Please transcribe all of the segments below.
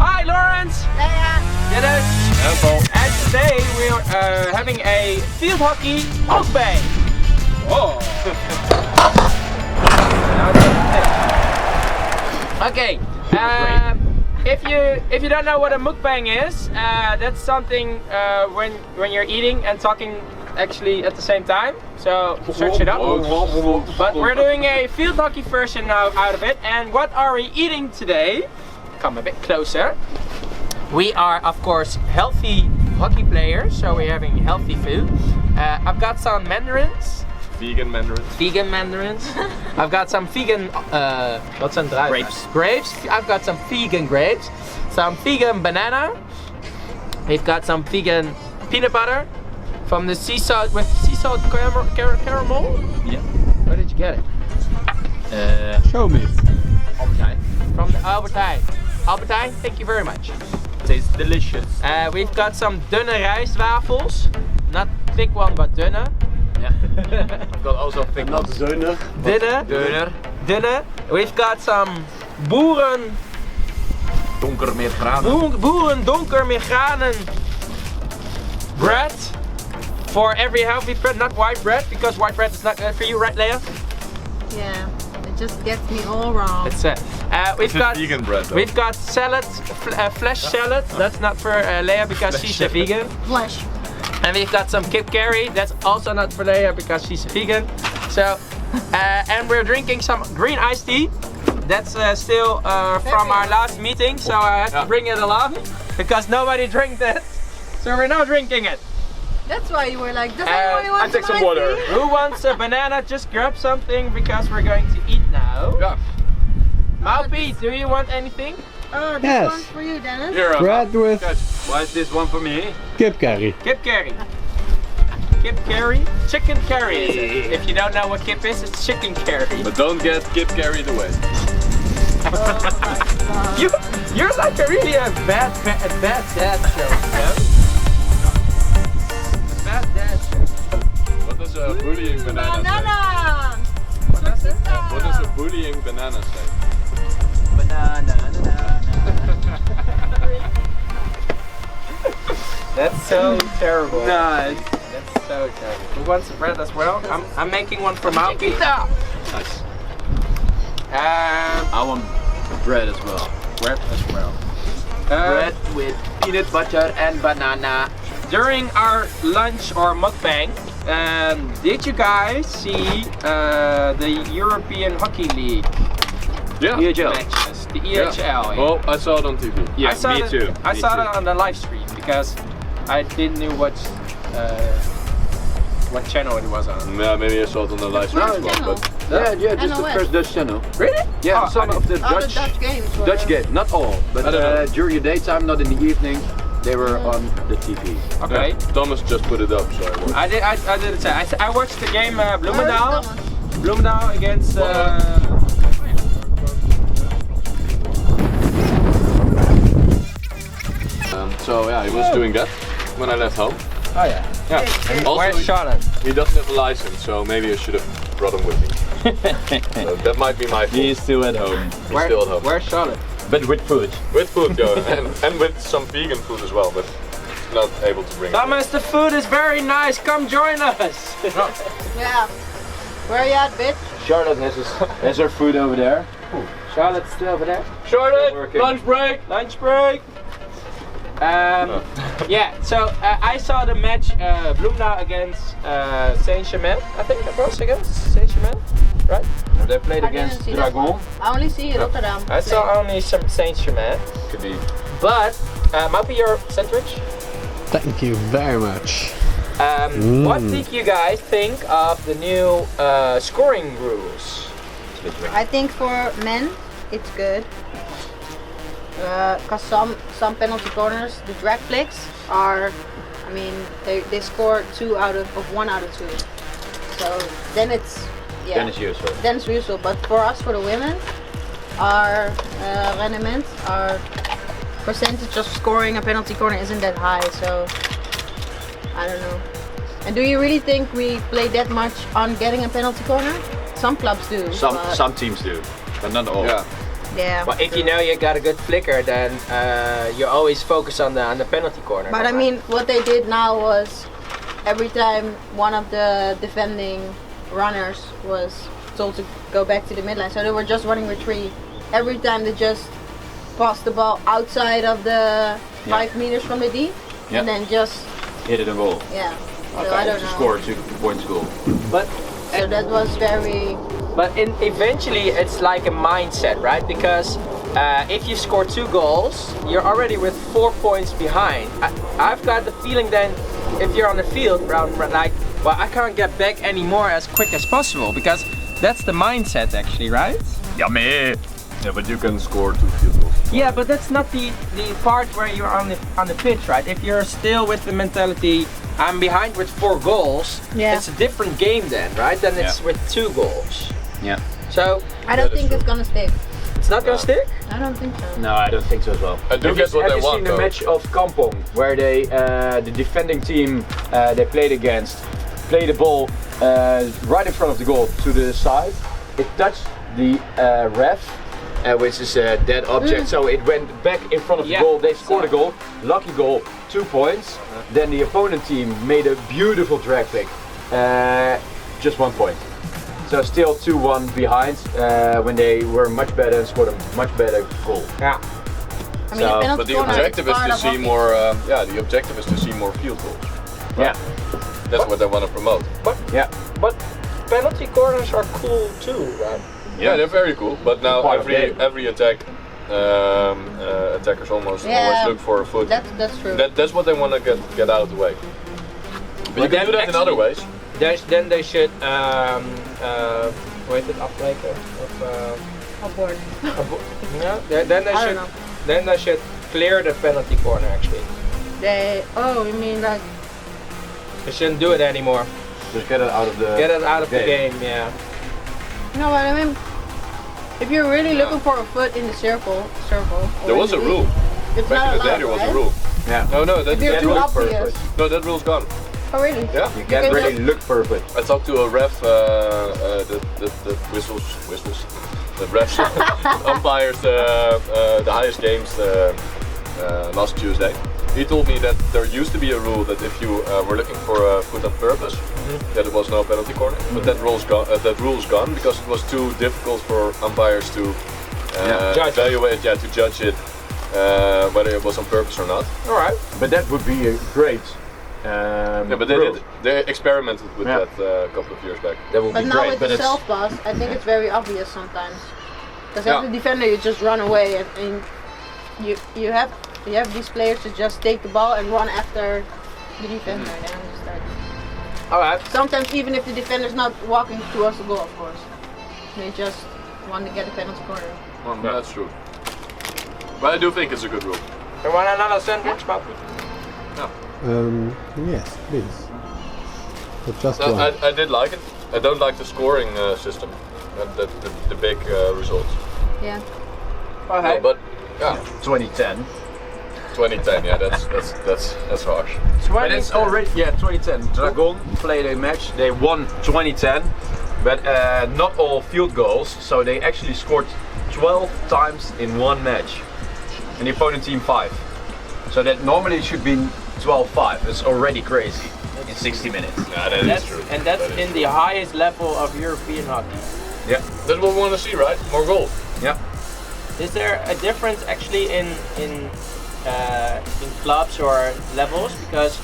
Hi Lawrence! Leiah! Dennis! And today we're having a Fieldhockey Mukbang! Oh! Okay, if you don't know what a mukbang is, that's something when you're eating and talking actually at the same time. So search it up. But we're doing a field hockey version now out of it. And what are we eating today? Come a bit closer. We are of course healthy hockey players, so we're having healthy food. I've got some mandarins. Vegan mandarins. Vegan mandarins. I've got some vegan grapes. I've got some vegan grapes. Some vegan banana. We've got some vegan peanut butter from the sea salt with sea salt caramel. Yeah. Where did you get it? Show me. Albertijn. From the Albertijn. Albertijn, thank you very much. Tastes delicious. We've got some dunne rijstwafels. Not thick one, but dunne. Yeah. I've got also thick Not dunne. Dunne. We've got some boeren donker met granen. Boeren donker met granen bread for every healthy bread, not white bread, because white bread is not good for you, right, Leiah? Yeah, it just gets me all wrong. It's we've got vegan bread. Though. We've got salad, flesh salad. That's not for Leiah because she's a vegan. Flesh. And we've got some kip curry. That's also not for Leiah because she's a vegan. So, and we're drinking some green iced tea. That's still from our last meeting, so I have to bring it along because nobody drank that. So we're now drinking it. That's why you were like, does anybody want I take some water. Who wants a banana? Just grab something because we're going to eat now. Yeah. Malpie, do you want anything? Oh, this Yes. one's for you, Dennis. Here, Bread with why is this one for me? kip curry. Kip curry. Kip curry? Chicken curry is it? If you don't know what kip is, it's chicken curry. But don't get kip carried away. Oh my god. You're like really a bad dad joke, yeah? Bad dad joke. What does a bullying banana say? Banana! What does it? What does a bullying banana say? Banana. That's so terrible. Nice. That's so terrible. Who wants bread as well? I'm making one for Malpie. Nice. I want bread as well. Bread as well. Bread with peanut butter and banana. During our lunch or mukbang, did you guys see the European Hockey League Yeah. matches? The EHL. Yeah. Well, I saw it on TV. Yeah, me too. I saw it on the live stream because I didn't know what channel it was on. Yeah, maybe I saw it on the live stream as well. channel? But Yeah, just the NOS. first Dutch channel. Really? Yeah, Oh, some of the Oh, the Dutch games were... Dutch game, not all, but I don't know. during the daytime, not in the evening, they were on the TV. Okay. yeah, Thomas just put it up, so I watched. I did it. I watched the game Bloemendaal. Thomas? Bloemendaal against. So yeah, he was doing that when I left home. Oh yeah. Yeah. And also, Where's Charlotte? he doesn't have a license, so maybe I should have brought him with me. So that might be my fault. He's still at home, He's still at home. Where's Charlotte? but with food. With food though, and with some vegan food as well, but not able to bring Thomas, the food is very nice. Come join us. Yeah. Where you at, bitch? Charlotte has her food over there. Charlotte's still over there. Charlotte, Working. lunch break! Lunch break. Yeah, so I saw the match Bloemendaal against Saint-Germain. I think it was against Saint-Germain, right? They played I didn't against see that Dragon. one. I only see Rotterdam. I saw only some Saint-Germain. Could be. But might be your sandwich. Thank you very much. What did you guys think of the new scoring rules? I think for men, it's good. Because some penalty corners, the drag flicks are, I mean, they score 1 out of 2. So then it's, yeah. Then it's useful. Then it's useful. But for us, for the women, our rendement, our percentage of scoring a penalty corner isn't that high. So I don't know. And do you really think we play that much on getting a penalty corner? Some clubs do. Some teams do, but not all. Yeah. Yeah. But if you know you got a good flicker, then you always focus on the penalty corner. But I mean, what they did now was every time one of the defending runners was told to go back to the midline, so they were just running retreat. Every time they just passed the ball outside of the 5 meters from the D, and then just hit it a goal. Yeah. Okay. So I don't know. Score 2 points goal. But So that was very. But eventually it's like a mindset, right? Because if you score 2 goals, you're already with 4 points behind. I've got the feeling then, if you're on the field, like, well, I can't get back anymore as quick as possible, because that's the mindset actually, right? Yeah, but you can score 2 field goals. Yeah, but that's not the part where you're on the pitch, right? If you're still with the mentality, I'm behind with 4 goals, it's a different game then, right? Then it's with 2 goals. Yeah. So I don't think it's gonna stick. it's not gonna stick? I don't think so. No, I don't think so as well. I do get what they want. Have you seen the match of Kampong where they, the defending team they played against, played the ball right in front of the goal to the side. It touched the ref, which is a dead object, so it went back in front of the goal. They scored a goal, lucky goal, 2 points. Then the opponent team made a beautiful drag pick, just 1 point. So still 2-1 behind when they were much better and scored a much better goal. Yeah. I mean, So, the But penalty the corner objective is part to of see hockey. more. The objective is to see more field goals. Yeah. That's what they want to promote. But penalty corners are cool too, right? Yeah, they're very cool. But now Part of the game. every attack, attackers always look for a foot. That's true. That's what they want to get out of the way. But you can do that in other ways. Then they should wait it afbreken of Upward. yeah. Then they I should don't know. then they should clear the penalty corner actually. You mean like? They shouldn't do it anymore. Just get it out of the game. Yeah. You know what I mean? If you're really looking for a foot in the circle. There was a rule. It's Back not in the day allowed, there was right? a rule. Yeah. No, If you're that too rule's obvious. perfect. No, that rule's gone. Oh really? Yeah. You can't can really just- look perfect. I talked to a ref, the whistles, the refs, umpires, the highest games last Tuesday. He told me that there used to be a rule that if you were looking for a foot on purpose, that it was no penalty corner. But that rule's gone. That rule's gone because it was too difficult for umpires to evaluate, to judge it, whether it was on purpose or not. All right. But that would be a great. Yeah, but they experimented with that a couple of years back. That would But be now great. with But the it's self-pass, I think it's very obvious sometimes. Because Yeah. as a defender, you just run away, and you have these players to just take the ball and run after the defender. And I'm just like, All right. sometimes even if the defender's not walking towards the goal, of course, they just want to get a penalty corner. Well, that's true. But I do think it's a good rule. You want another sandwich, Papi? Yes, please. But just No, one. I did like it. I don't like the scoring system, the big results. Yeah. Oh, No, but yeah, 2010. 2010. Yeah, that's harsh. But it's already 2010. Dragon played a match. They won 2010, but not all field goals. So they actually scored 12 times in one match, and the opponent team 5. So that normally should be 12-5. It's already crazy in 60 minutes. Yeah, that is true. And that's That is in the highest level of European hockey. Yeah, That's what we want to see, right? More goals. yeah. Is there a difference actually in clubs or levels? Because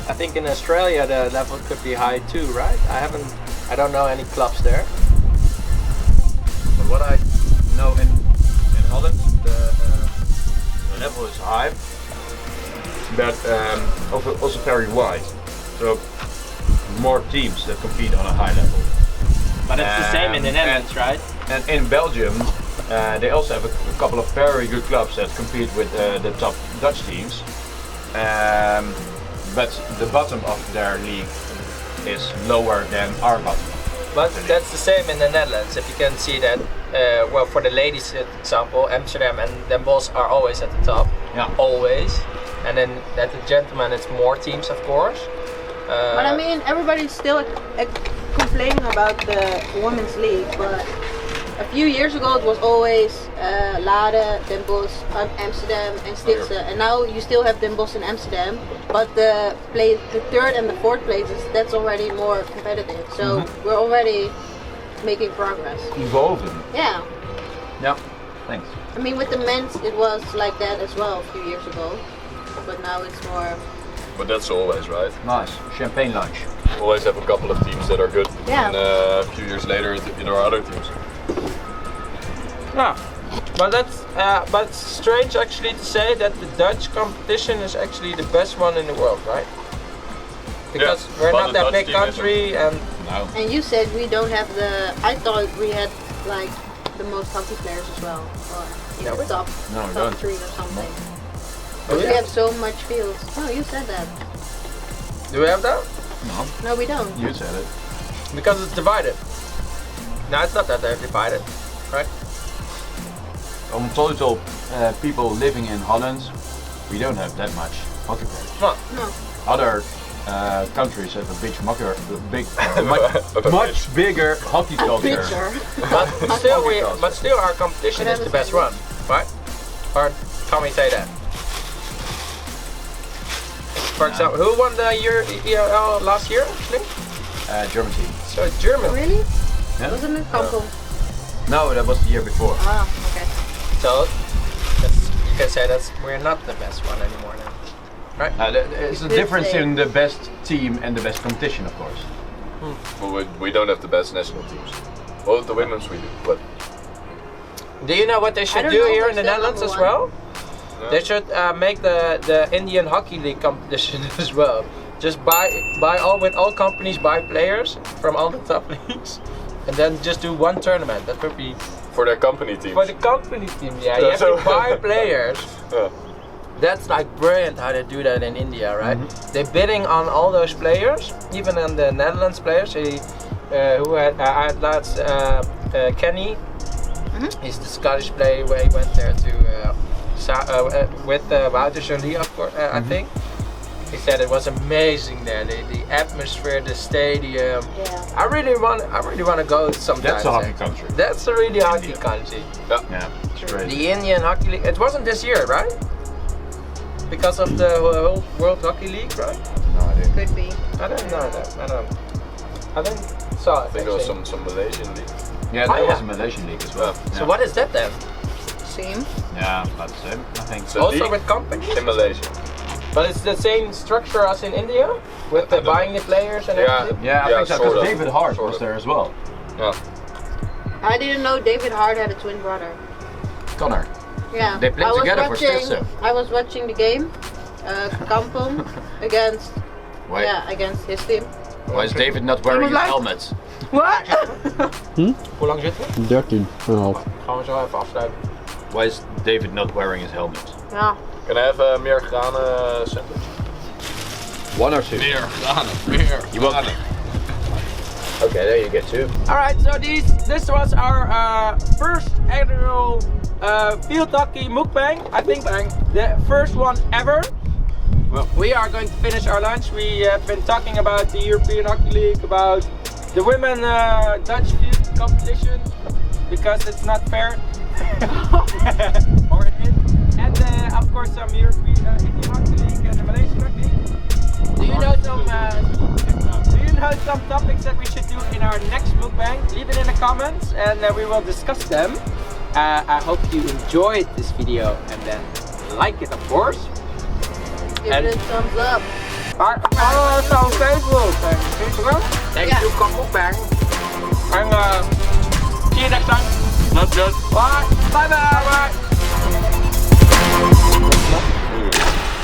I think in Australia the level could be high too, right? I don't know any clubs there. But what I know in Holland, the level is high, but also very wide. So more teams that compete on a high level. But it's the same in the And- Netherlands, right? And in Belgium, they also have a couple of very good clubs that compete with the top Dutch teams. But the bottom of their league is lower than our bottom. But that's the same in the Netherlands. If you can see that, well, for the ladies, example, Amsterdam and Den Bosch are always at the top. Yeah. Always. And then at the gentlemen, it's more teams, of course. But I mean, everybody's still complaining about the women's league, but a few years ago it was always Lade, Den Bosch, Amsterdam and Stichtse, and now you still have Den Bosch and Amsterdam, but the third and the fourth places, that's already more competitive. So we're already making progress. Evolving. Yeah. Yeah. Thanks. I mean, with the men's it was like that as well a few years ago, but now it's more. But that's always right. Nice. Champagne lunch. Always have a couple of teams that are good, Yeah. and a few years later there are other teams. Yeah, but but it's strange actually to say that the Dutch competition is actually the best one in the world, right? Because we're but not the that Dutch big team country, and No. And you said we don't have the. I thought we had like the most hockey players as well, or in No, the we top don't. top 3 or something. Oh, We yeah? have so much fields. No, you said that. Do we have that? No. No, we don't. You said it. Because it's divided. No, it's not that they're divided, right? On total people living in Holland, we don't have that much hockey players. No. No. Other countries have a much bigger hockey culture. Picture. But still our competition is the best one, right? Or can we say that? For example, who won the ERL last year actually? German team. So it's German. Really? Yeah. Wasn't it Kampong? No, that was the year before. Ah, okay. So you can say we're not the best one anymore now, right? There's a difference in the best team and the best competition, of course. Well, we don't have the best national teams. Well, the women's we do, but Do you know what they should don't do know if here in they're the still Netherlands as number well? yeah. They should make the Indian Hockey League competition as well. Just with all companies buy players from all the top leagues, and then just do one tournament. That would be for their company teams. for the company team. Yeah, you have to buy players. Yeah. That's like brilliant how they do that in India, right? They're bidding on all those players, even on the Netherlands players. Who had laatst Kenny. He's the Scottish player where he went there to with Wouter Jolie, of course. I think he said it was amazing there. The atmosphere, the stadium. Yeah. I really want to go sometimes. That's a hockey there. country. That's a really hockey country. Yeah, it's great. The Indian Hockey League. It wasn't this year, right? Because of the whole World Hockey League, right? No idea. Could be. I don't know that. I didn't saw it. I think there was actually. some Malaysian league. Yeah, Oh, there yeah. was a Malaysian league as well. So what is that then? Same. Yeah, about the same, I think. So Also league with companies? in Malaysia. But it's the same structure as in India? With the buying the players and Yeah. everything? Yeah, I think so, sort because of. David Hart Sort was of. there as well. Yeah. I didn't know David Hart had a twin brother. Connor. Yeah. They played I was together for watching, Stichtse. I was watching the game. Kampong against against his team. Why is David not wearing his like- helmet? What? Hoe lang zitten we? 13,5. Gaan we zo even afsluiten. Why is David not wearing his helmet? Ja. Can I have a meer granen sandwich? 1 or 2? Meer granen. Meer You want? Okay, there you get 2. Alright, so this was our first annual Fieldhockey Mukbang. I think the first one ever. Well, We are going to finish our lunch. We have been talking about the European Hockey League, about the women Dutch field competition, because it's not fair. Or it is. And of course some European Indian Hockey League and the Malaysian Hockey League. Do you know some topics that we should do in our next mukbang? Leave it in the comments and we will discuss them. I hope you enjoyed this video and then like it, of course. Give it a thumbs up. Follow us on Facebook and Instagram. Thank you, Mukbang. And see you next time. That's good. Bye. Bye bye.